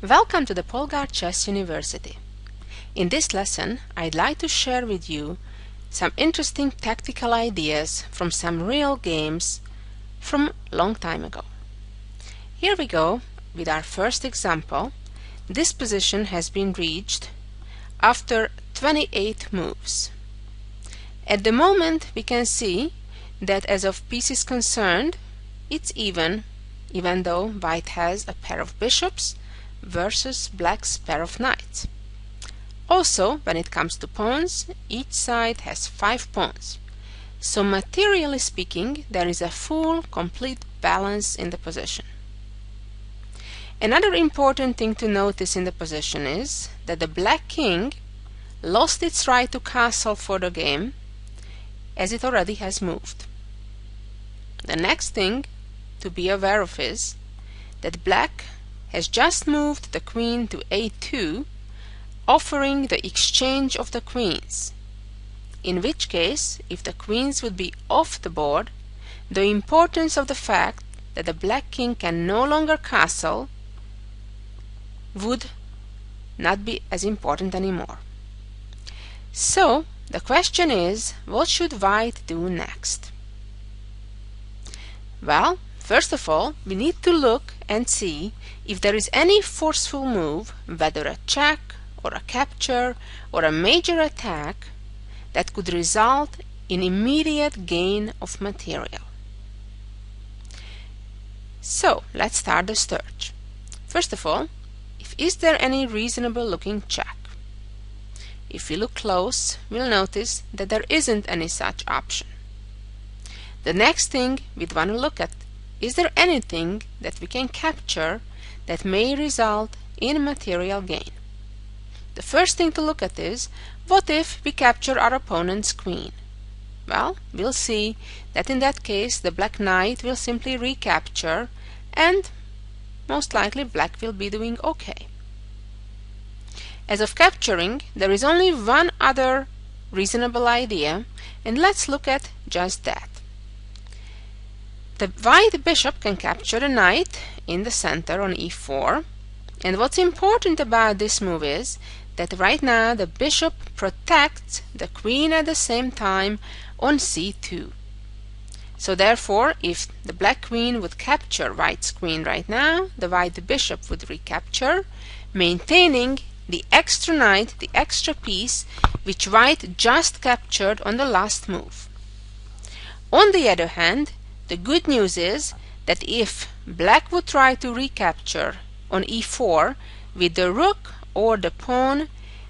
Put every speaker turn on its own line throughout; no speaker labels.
Welcome to the Polgar Chess University. In this lesson, I'd like to share with you some interesting tactical ideas from some real games from a long time ago. Here we go with our first example. This position has been reached after 28 moves. At the moment, we can see that as of piece is concerned, it's even though white has a pair of bishops versus black's pair of knights. Also, when it comes to pawns, each side has 5 pawns. So materially speaking, there is a full, complete balance in the position. Another important thing to notice in the position is that the black king lost its right to castle for the game, as it already has moved. The next thing to be aware of is that black has just moved the queen to a2, offering the exchange of the queens, in which case, if the queens would be off the board, the importance of the fact that the black king can no longer castle would not be as important anymore. So, the question is, what should white do next? Well, first of all, we need to look and see if there is any forceful move, whether a check or a capture or a major attack, that could result in immediate gain of material. So, let's start the search. First of all, is there any reasonable looking check? If we look close, we'll notice that there isn't any such option. The next thing we'd want to look at, is there anything that we can capture that may result in material gain? The first thing to look at is, what if we capture our opponent's queen? Well, we'll see that in that case the black knight will simply recapture, and most likely black will be doing okay. As of capturing, there is only one other reasonable idea, and let's look at just that. The white bishop can capture the knight in the center on e4, and what's important about this move is that right now the bishop protects the queen at the same time on c2. So therefore, if the black queen would capture white's queen right now, the white bishop would recapture, maintaining the extra knight, the extra piece, which white just captured on the last move. On the other hand, the good news is that if black would try to recapture on e4 with the rook or the pawn,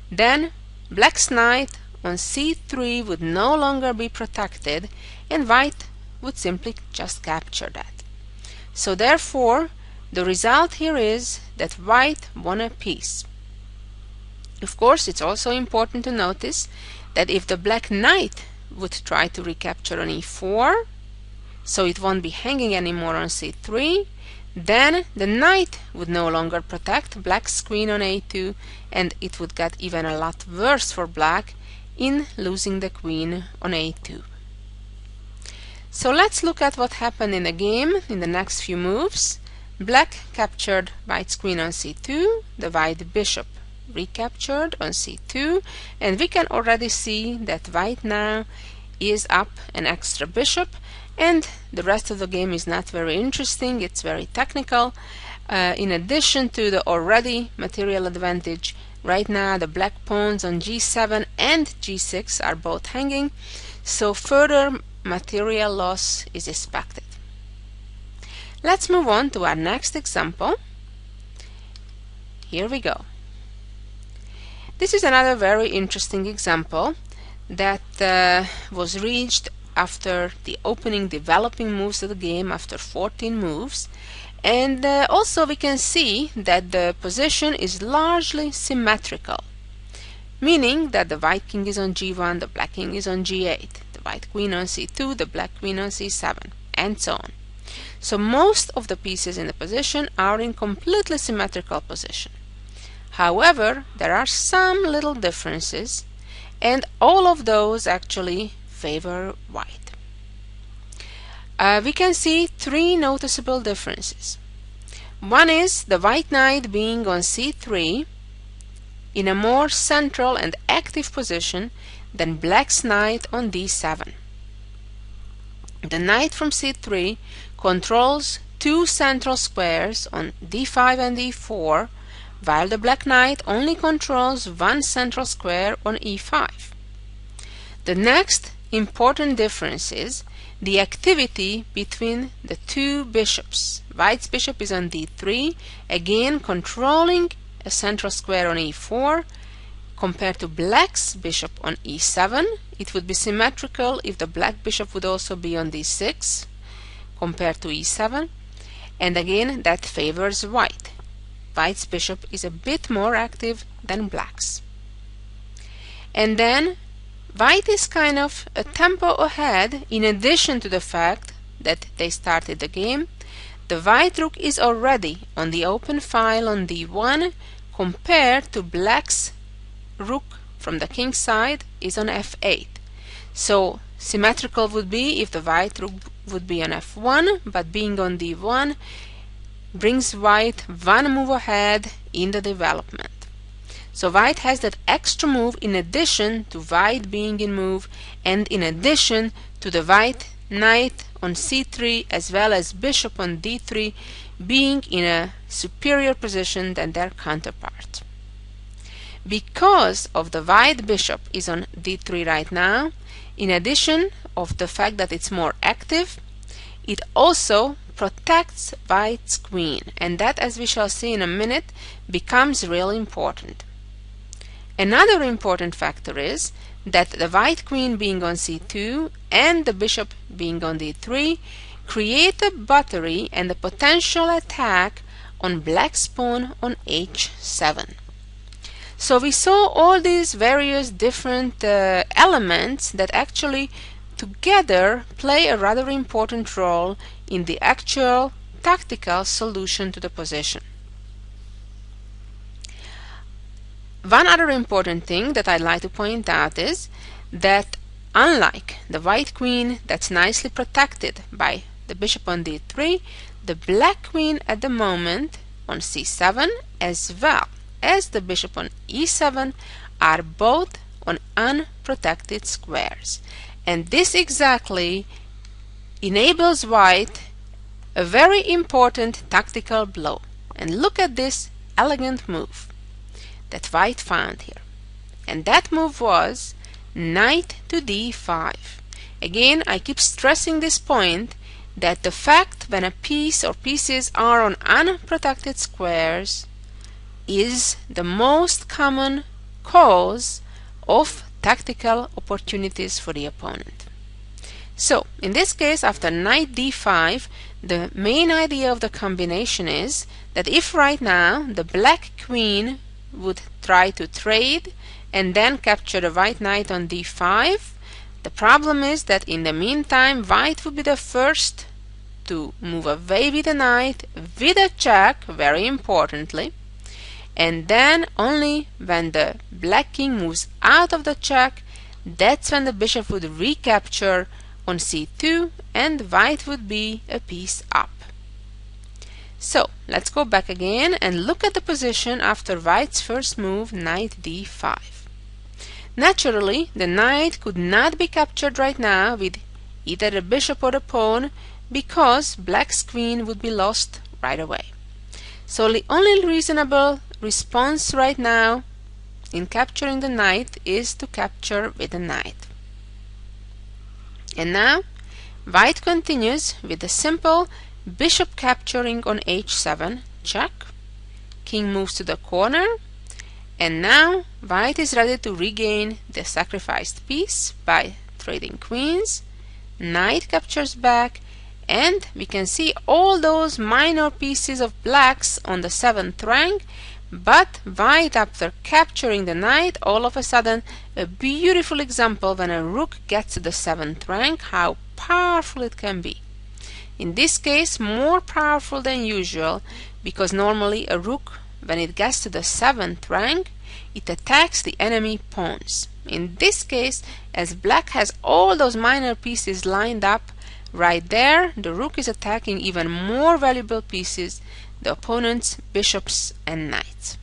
then black's knight on c3 would no longer be protected, and white would simply just capture that. So therefore, the result here is that white won a piece. Of course, it's also important to notice that if the black knight would try to recapture on e4, so it won't be hanging anymore on c3, then the knight would no longer protect black's queen on a2, and it would get even a lot worse for black in losing the queen on a2. So let's look at what happened in the game in the next few moves. Black captured white's queen on c2, the white bishop recaptured on c2, and we can already see that white now is up an extra bishop, and the rest of the game is not very interesting, it's very technical. In addition to the already material advantage, right now the black pawns on g7 and g6 are both hanging, so further material loss is expected. Let's move on to our next example. Here we go. This is another very interesting example that was reached after the opening developing moves of the game after 14 moves, and also we can see that the position is largely symmetrical, meaning that the white king is on g1, the black king is on g8, the white queen on c2, the black queen on c7, and so on. So most of the pieces in the position are in completely symmetrical position. However, there are some little differences, and all of those actually favor white. We can see 3 noticeable differences. One is the white knight being on c3 in a more central and active position than black's knight on d7. The knight from c3 controls two central squares on d5 and d4, while the black knight only controls one central square on e5. The next important difference is the activity between the two bishops. White's bishop is on d3, again controlling a central square on e4, compared to black's bishop on e7. It would be symmetrical if the black bishop would also be on d6 compared to e7, and again that favors white. White's bishop is a bit more active than black's. And then white is kind of a tempo ahead. In addition to the fact that they started the game, the white rook is already on the open file on d1 compared to black's rook from the king side is on f8. So symmetrical would be if the white rook would be on f1, but being on d1 brings white one move ahead in the development. So white has that extra move in addition to white being in move, and in addition to the white knight on c3 as well as bishop on d3 being in a superior position than their counterpart. Because of the white bishop is on d3 right now, in addition of the fact that it's more active, it also protects white's queen, and that, as we shall see in a minute, becomes really important. Another important factor is that the white queen being on c2 and the bishop being on d3 create a battery and a potential attack on black's pawn on h7. So we saw all these various different elements that actually together play a rather important role in the actual tactical solution to the position. One other important thing that I'd like to point out is that unlike the white queen that's nicely protected by the bishop on d3, the black queen at the moment on c7 as well as the bishop on e7 are both on unprotected squares, and this exactly enables white a very important tactical blow. And look at this elegant move that white found here, and that move was knight to d5. Again, I keep stressing this point that the fact when a piece or pieces are on unprotected squares is the most common cause of tactical opportunities for the opponent. So in this case, after knight d5, the main idea of the combination is that if right now the black queen would try to trade and then capture the white knight on d5, the problem is that in the meantime white would be the first to move away with the knight with a check, very importantly, and then only when the black king moves out of the check, that's when the bishop would recapture on c2 and white would be a piece up. So let's go back again and look at the position after white's first move, knight d5. Naturally, the knight could not be captured right now with either the bishop or the pawn because black's queen would be lost right away. So the only reasonable response right now in capturing the knight is to capture with the knight. And now white continues with the simple bishop capturing on h7, check, king moves to the corner, and now white is ready to regain the sacrificed piece by trading queens, knight captures back, and we can see all those minor pieces of blacks on the 7th rank, but white, after capturing the knight, all of a sudden a beautiful example when a rook gets to the 7th rank, how powerful it can be. In this case, more powerful than usual, because normally a rook, when it gets to the 7th rank, it attacks the enemy pawns. In this case, as black has all those minor pieces lined up right there, the rook is attacking even more valuable pieces the opponent's bishops and knights.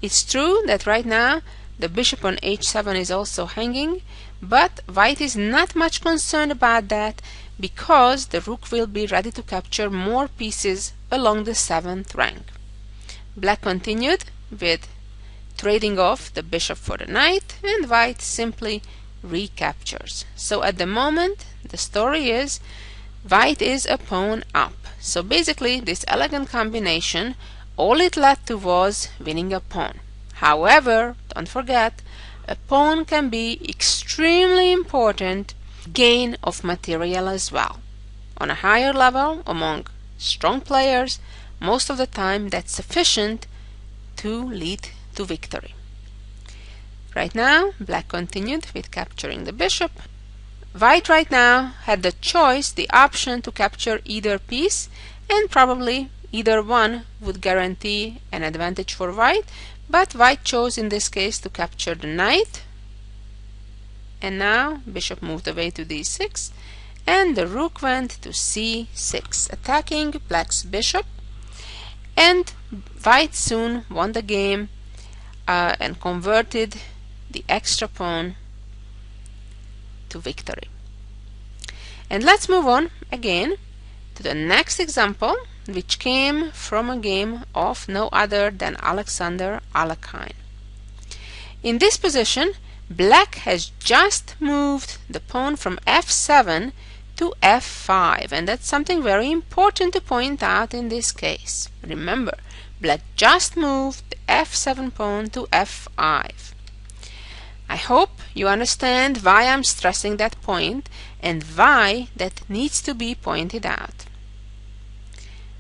It's true that right now the bishop on h7 is also hanging, but white is not much concerned about that because the rook will be ready to capture more pieces along the 7th rank. Black continued with trading off the bishop for the knight, and white simply recaptures. So at the moment the story is white is a pawn up. So basically this elegant combination, all it led to was winning a pawn. However, don't forget, a pawn can be extremely important gain of material as well. On a higher level, among strong players, most of the time that's sufficient to lead to victory. Right now, black continued with capturing the bishop. White right now had the choice, the option to capture either piece, and probably either one would guarantee an advantage for white, but white chose in this case to capture the knight. And now bishop moved away to d6, and the rook went to c6, attacking black's bishop, and white soon won the game and converted the extra pawn to victory. And let's move on again to the next example, which came from a game of no other than Alexander Alekhine. In this position, black has just moved the pawn from f7 to f5, and that's something very important to point out in this case. Remember, black just moved the f7 pawn to f5. I hope you understand why I'm stressing that point and why that needs to be pointed out.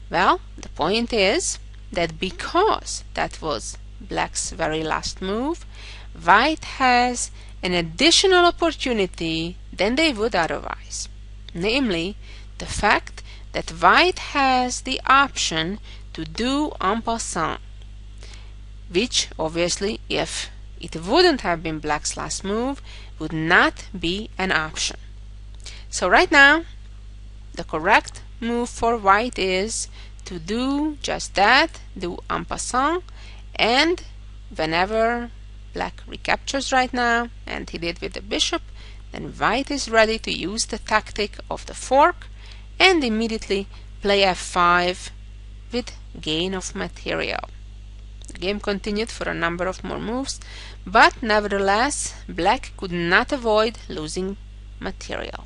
Well, the point is that because that was black's very last move, white has an additional opportunity than they would otherwise. Namely, the fact that white has the option to do en passant, which obviously, if it wouldn't have been black's last move, would not be an option. So right now, the correct move for white is to do just that, do en passant, and whenever black recaptures right now, and he did with the bishop, then white is ready to use the tactic of the fork and immediately play f5 with gain of material. The game continued for a number of more moves, but nevertheless black could not avoid losing material.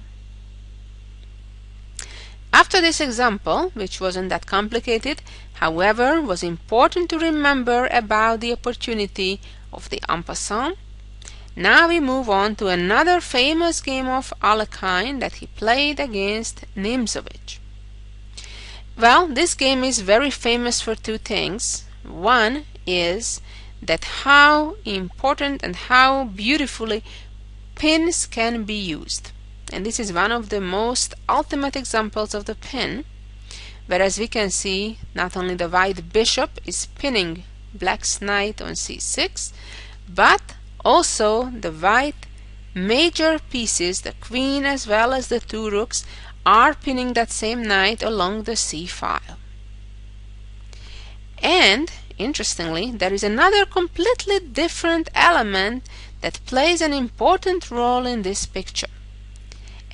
After this example, which wasn't that complicated, however, was important to remember about the opportunity of the en passant, now we move on to another famous game of Alekhine that he played against Nimzowitsch. Well, this game is very famous for two things. One is that how important and how beautifully pins can be used. And this is one of the most ultimate examples of the pin, whereas we can see not only the white bishop is pinning black's knight on c6, but also the white major pieces, the queen as well as the two rooks, are pinning that same knight along the c file. And interestingly, there is another completely different element that plays an important role in this picture.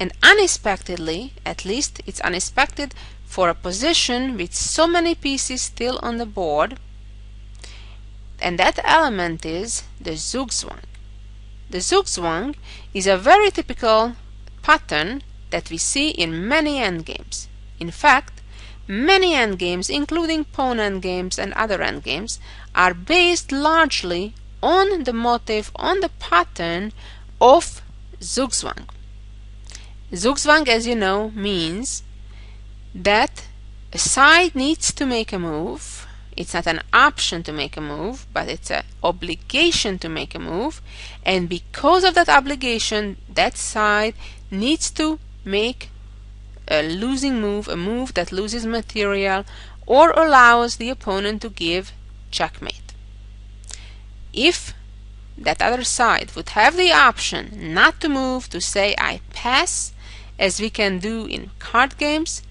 And unexpectedly, at least it's unexpected for a position with so many pieces still on the board, and that element is the Zugzwang. The Zugzwang is a very typical pattern that we see in many endgames. In fact, many endgames, including pawn endgames and other endgames, are based largely on the motif, on the pattern of Zugzwang. Zugzwang, as you know, means that a side needs to make a move. It's not an option to make a move, but it's an obligation to make a move. And because of that obligation, that side needs to make a losing move, a move that loses material or allows the opponent to give checkmate. If that other side would have the option not to move, to say I pass, as we can do in card games,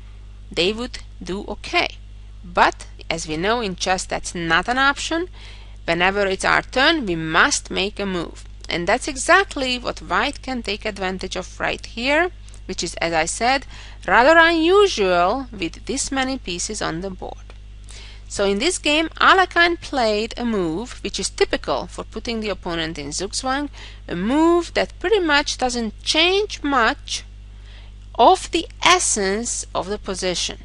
they would do okay. But as we know in chess, that's not an option. Whenever it's our turn, we must make a move. And that's exactly what white can take advantage of right here, which is, as I said, rather unusual with this many pieces on the board. So in this game, Alekhine played a move which is typical for putting the opponent in Zugzwang, a move that pretty much doesn't change much of the essence of the position,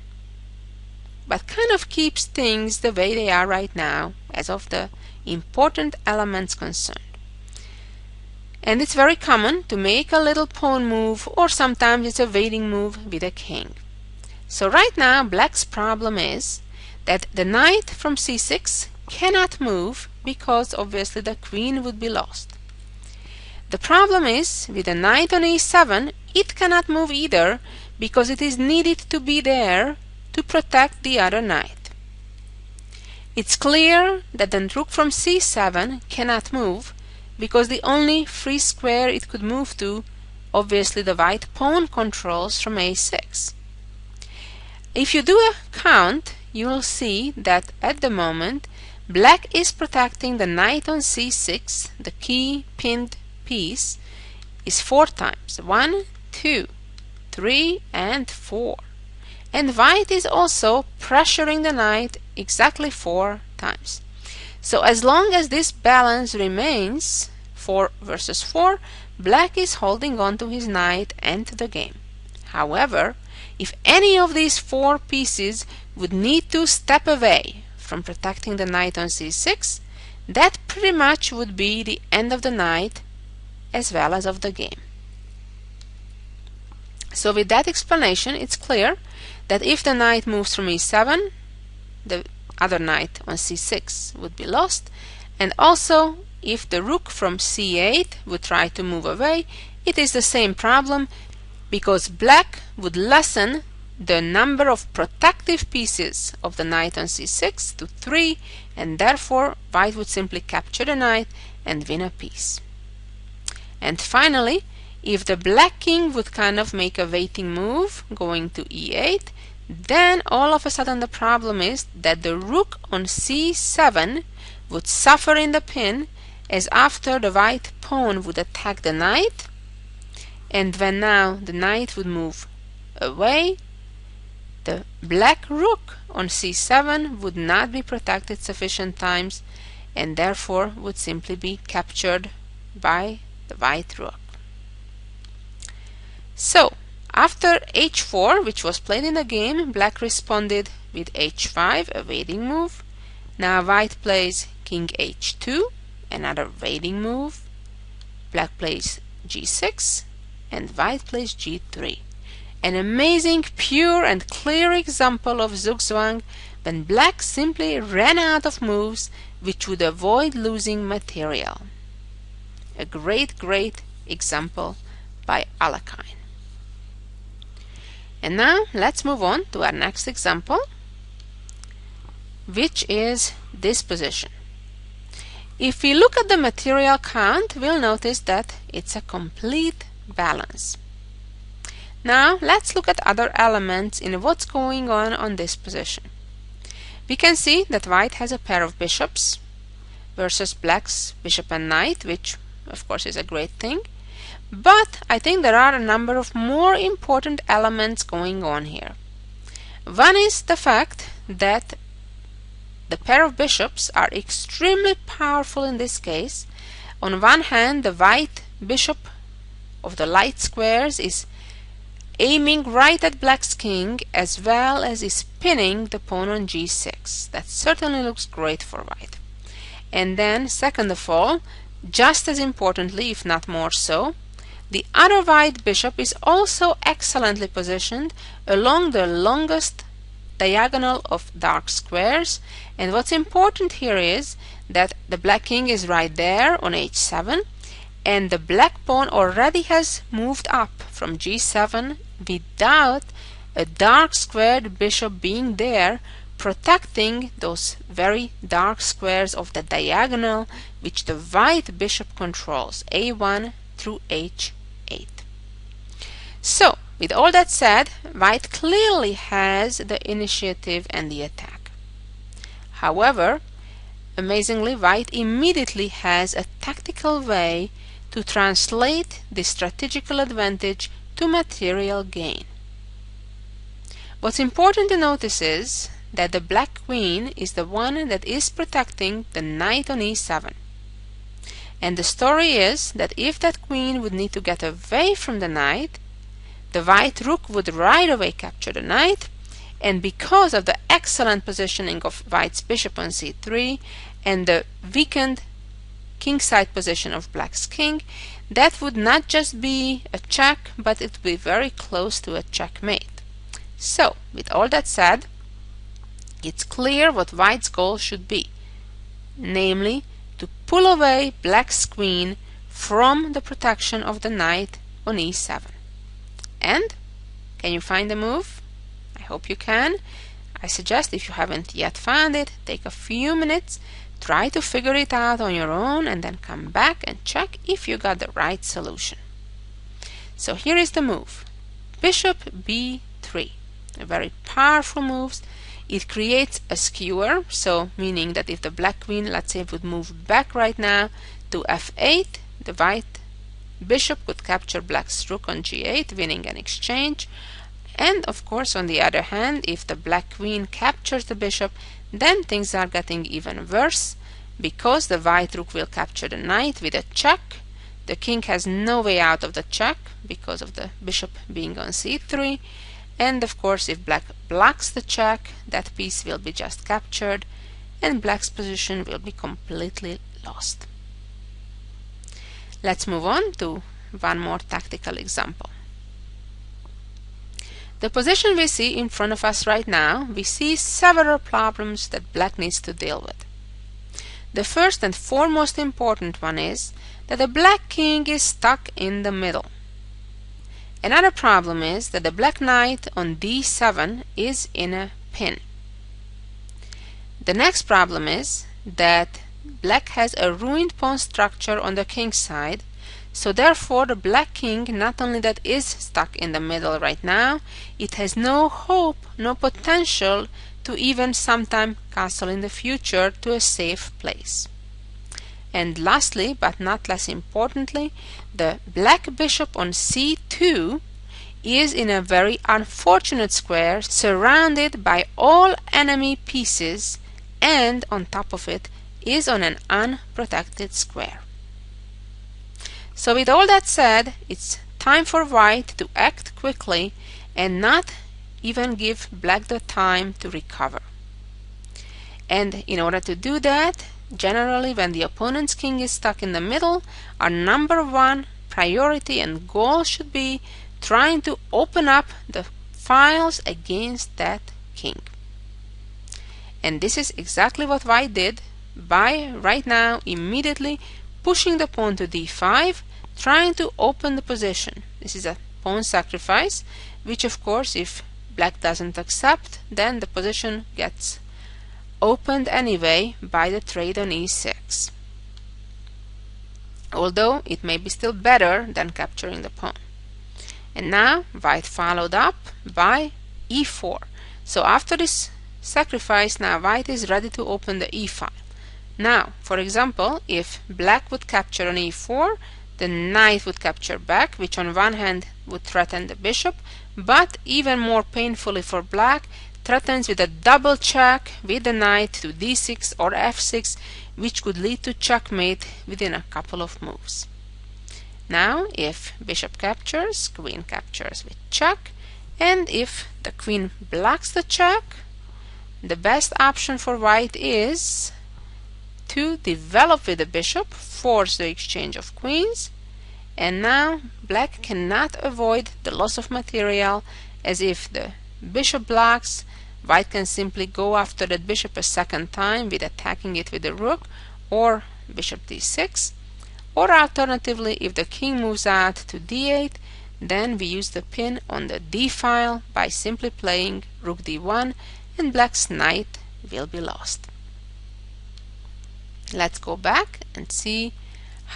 but kind of keeps things the way they are right now as of the important elements concerned. And it's very common to make a little pawn move, or sometimes it's a waiting move with a king. So right now black's problem is that the knight from c6 cannot move because obviously the queen would be lost. The problem is with the knight on e7, it cannot move either because it is needed to be there to protect the other knight. It's clear that the rook from c7 cannot move because the only free square it could move to, obviously the white pawn controls from a6. If you do a count, you will see that at the moment black is protecting the knight on c6, the key pinned piece, is 4 times. 1, 2, 3, and 4. And white is also pressuring the knight exactly 4 times. So as long as this balance remains 4 versus 4, black is holding on to his knight and to the game. However, if any of these 4 pieces would need to step away from protecting the knight on c6, that pretty much would be the end of the knight as well as of the game. So with that explanation, it's clear that if the knight moves from e7, the other knight on c6 would be lost, and also if the rook from c8 would try to move away, it is the same problem, because black would lessen the number of protective pieces of the knight on c6 to 3, and therefore white would simply capture the knight and win a piece. And finally, if the black king would kind of make a waiting move going to e8, then all of a sudden the problem is that the rook on c7 would suffer in the pin, as after the white pawn would attack the knight, and when now the knight would move away, the black rook on c7 would not be protected sufficient times, and therefore would simply be captured by the white rook. So after h4, which was played in the game, black responded with h5, a waiting move. Now white plays king h2, another waiting move. Black plays g6, and white plays g3. An amazing, pure and clear example of Zugzwang when black simply ran out of moves which would avoid losing material. A great example by Alekhine. And now let's move on to our next example, which is this position. If we look at the material count, we'll notice that it's a complete balance. Now let's look at other elements in what's going on this position. We can see that white has a pair of bishops versus black's bishop and knight, which of course is a great thing. But I think there are a number of more important elements going on here. One is the fact that the pair of bishops are extremely powerful in this case. On one hand, the white bishop of the light squares is aiming right at black's king, as well as is pinning the pawn on g6. That certainly looks great for white. And then, second of all, just as importantly, if not more so, the other white bishop is also excellently positioned along the longest diagonal of dark squares, and what's important here is that the black king is right there on h7, and the black pawn already has moved up from g7 without a dark squared bishop being there protecting those very dark squares of the diagonal which the white bishop controls, a1 through h8. So with all that said, white clearly has the initiative and the attack. However, amazingly, white immediately has a tactical way to translate the strategical advantage to material gain. What's important to notice is that the black queen is the one that is protecting the knight on e7. And the story is that if that queen would need to get away from the knight, the white rook would right away capture the knight, and because of the excellent positioning of white's bishop on c3 and the weakened kingside position of black's king, that would not just be a check, but it would be very close to a checkmate. So, with all that said, it's clear what white's goal should be, namely to pull away black's queen from the protection of the knight on e7. And can you find the move? I hope you can. I suggest, if you haven't yet found it, take a few minutes, try to figure it out on your own, and then come back and check if you got the right solution. So here is the move. Bishop b3. A very powerful move. It creates a skewer, so meaning that if the black queen, let's say, would move back right now to f8, the white bishop could capture black's rook on g8, winning an exchange. And of course, on the other hand, if the black queen captures the bishop, then things are getting even worse, because the white rook will capture the knight with a check. The king has no way out of the check because of the bishop being on c3. And of course, if black blocks the check, that piece will be just captured and black's position will be completely lost. Let's move on to one more tactical example. The position we see in front of us right now, we see several problems that black needs to deal with. The first and foremost important one is that the black king is stuck in the middle. Another problem is that the black knight on d7 is in a pin. The next problem is that black has a ruined pawn structure on the king side, so therefore the black king not only that is stuck in the middle right now, it has no hope, no potential to even sometime castle in the future to a safe place. And lastly, but not less importantly, the black bishop on c2 is in a very unfortunate square surrounded by all enemy pieces, and on top of it is on an unprotected square. So with all that said, it's time for white to act quickly and not even give black the time to recover. And in order to do that, generally when the opponent's king is stuck in the middle, our number one priority and goal should be trying to open up the files against that king. And this is exactly what white did by right now immediately pushing the pawn to d5, trying to open the position. This is a pawn sacrifice, which of course if black doesn't accept, then the position gets opened anyway by the trade on e6. Although it may be still better than capturing the pawn. And now white followed up by e4. So after this sacrifice, now white is ready to open the e file. Now, for example, if black would capture on e4, the knight would capture back, which on one hand would threaten the bishop, but even more painfully for black, threatens with a double check with the knight to d6 or f6, which could lead to checkmate within a couple of moves. Now, if bishop captures, queen captures with check, and if the queen blocks the check, the best option for white is to develop with the bishop, force the exchange of queens, and now black cannot avoid the loss of material, as if the bishop blocks, white can simply go after that bishop a second time with attacking it with the rook or bishop d6, or alternatively if the king moves out to d8, then we use the pin on the d file by simply playing rook d1 and black's knight will be lost. Let's go back and see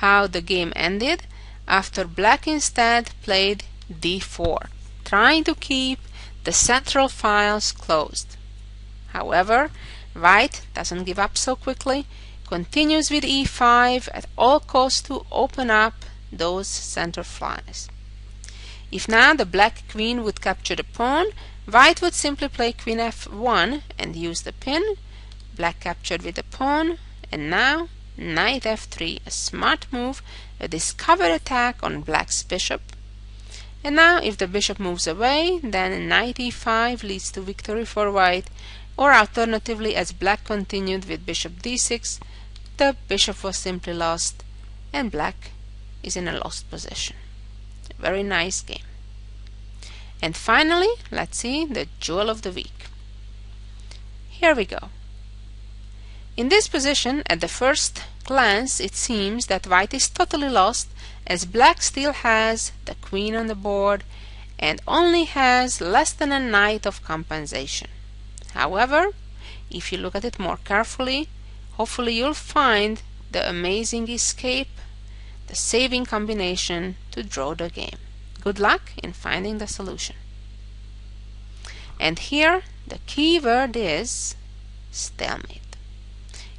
how the game ended after black instead played d4, trying to keep the central files closed. However, White doesn't give up so quickly, continues with e5 at all costs to open up those center flies. If now the black queen would capture the pawn, white would simply play queen f1 and use the pin. Black captured with the pawn, and now knight f3, a smart move, a discovered attack on black's bishop. And now if the bishop moves away, then knight e5 leads to victory for white, or alternatively, as black continued with bishop d6, the bishop was simply lost and black is in a lost position. A very nice game. And finally, let's see the jewel of the week. Here we go. In this position, at the first glance, it seems that white is totally lost, as black still has the queen on the board and only has less than a knight of compensation. However, if you look at it more carefully, hopefully you'll find the amazing escape, the saving combination to draw the game. Good luck in finding the solution. And here the key word is stalemate.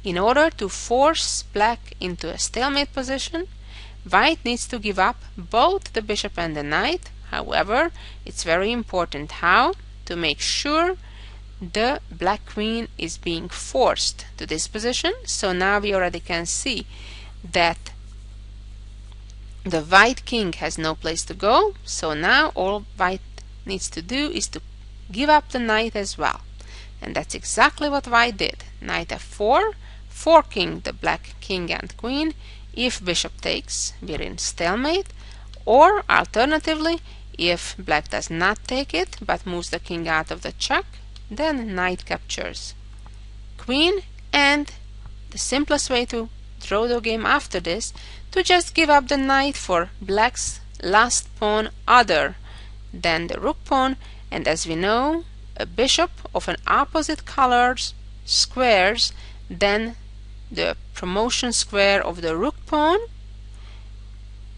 In order to force black into a stalemate position, white needs to give up both the bishop and the knight. However, it's very important how to make sure the black queen is being forced to this position. So now we already can see that the white king has no place to go. So now all white needs to do is to give up the knight as well. And that's exactly what white did. Knight f4, forking the black king and queen. If bishop takes, we're in stalemate. Or alternatively, if black does not take it but moves the king out of the check, then knight captures queen, and the simplest way to draw the game after this, to just give up the knight for black's last pawn other than the rook pawn. And as we know, a bishop of an opposite colors squares then the promotion square of the rook pawn.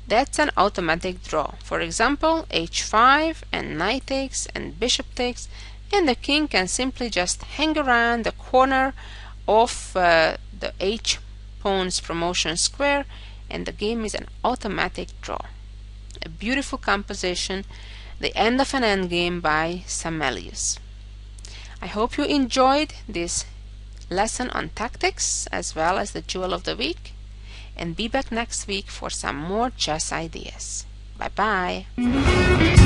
That's an automatic draw. For example, h5 and knight takes and bishop takes, and the king can simply just hang around the corner of the h pawn's promotion square, and the game is an automatic draw. A beautiful composition, the end of an endgame by Samelius. I hope you enjoyed this lesson on tactics as well as the jewel of the week, and be back next week for some more chess ideas. Bye bye.